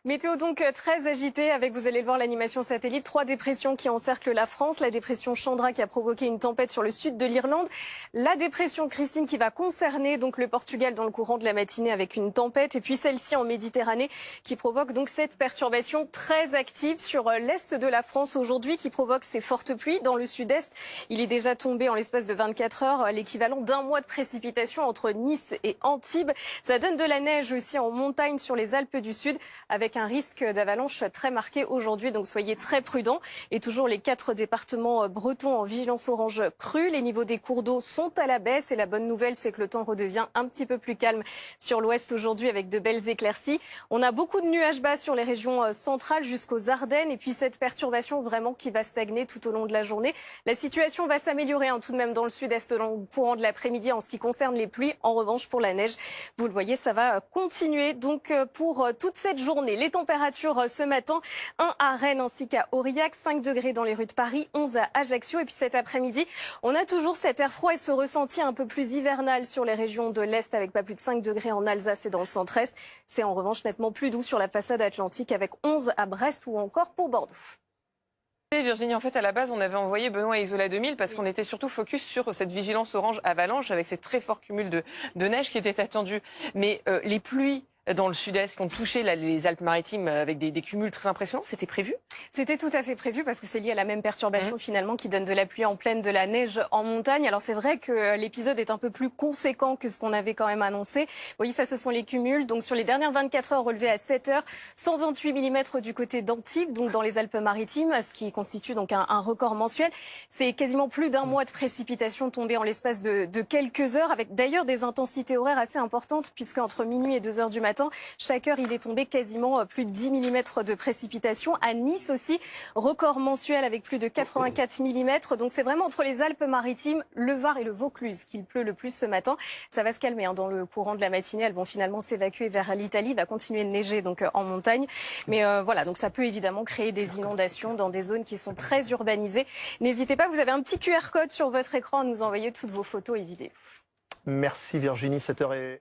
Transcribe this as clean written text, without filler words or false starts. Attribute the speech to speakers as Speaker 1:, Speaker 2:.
Speaker 1: Météo donc très agitée avec, vous allez le voir, l'animation satellite. 3 dépressions qui encerclent la France. La dépression Chandra qui a provoqué une tempête sur le sud de l'Irlande. La dépression Christine qui va concerner donc le Portugal dans le courant de la matinée avec une tempête. Et puis celle-ci en Méditerranée qui provoque donc cette perturbation très active sur l'est de la France aujourd'hui qui provoque ces fortes pluies. Dans le sud-est, il est déjà tombé en l'espace de 24 heures l'équivalent d'un mois de précipitations entre Nice et Antibes. Ça donne de la neige aussi en montagne sur les Alpes du Sud avec un risque d'avalanche très marqué aujourd'hui, donc soyez très prudents. Et toujours les 4 départements bretons en vigilance orange crue. Les niveaux des cours d'eau sont à la baisse et la bonne nouvelle, c'est que le temps redevient un petit peu plus calme sur l'ouest aujourd'hui avec de belles éclaircies. On a beaucoup de nuages bas sur les régions centrales jusqu'aux Ardennes et puis cette perturbation vraiment qui va stagner tout au long de la journée. La situation va s'améliorer tout de même dans le sud-est dans le courant de l'après-midi en ce qui concerne les pluies. En revanche, pour la neige, vous le voyez, ça va continuer donc pour toute cette journée. Les températures ce matin, 1 à Rennes ainsi qu'à Aurillac, 5 degrés dans les rues de Paris, 11 à Ajaccio. Et puis cet après-midi, on a toujours cet air froid et ce ressenti un peu plus hivernal sur les régions de l'Est avec pas plus de 5 degrés en Alsace et dans le centre-Est. C'est en revanche nettement plus doux sur la façade atlantique avec 11 à Brest ou encore pour Bordeaux.
Speaker 2: Virginie, en fait, à la base, on avait envoyé Benoît à Isola 2000 parce qu'on était surtout focus sur cette vigilance orange avalanche avec ces très forts cumuls de neige qui étaient attendus. Mais les pluies dans le sud-est qui ont touché les Alpes-Maritimes avec des cumuls très impressionnants, c'était prévu?
Speaker 1: C'était tout à fait prévu parce que c'est lié à la même perturbation finalement qui donne de la pluie en pleine, de la neige en montagne. Alors c'est vrai que l'épisode est un peu plus conséquent que ce qu'on avait quand même annoncé. Vous voyez, ça ce sont les cumuls. Donc sur les dernières 24 heures relevés à 7 heures, 128 mm du côté d'Antibes, donc dans les Alpes-Maritimes, ce qui constitue donc un record mensuel. C'est quasiment plus d'un mois de précipitations tombées en l'espace de quelques heures avec d'ailleurs des intensités horaires assez importantes puisque entre minuit et 2 heures du matin, chaque heure, il est tombé quasiment plus de 10 mm de précipitations. À Nice aussi, record mensuel avec plus de 84 mm. Donc c'est vraiment entre les Alpes-Maritimes, le Var et le Vaucluse qu'il pleut le plus ce matin. Ça va se calmer dans le courant de la matinée. Elles vont finalement s'évacuer vers l'Italie. Il va continuer de neiger donc en montagne. Mais voilà, donc ça peut évidemment créer des inondations dans des zones qui sont très urbanisées. N'hésitez pas, vous avez un petit QR code sur votre écran à nous envoyer toutes vos photos et vidéos.
Speaker 3: Merci Virginie, 7h.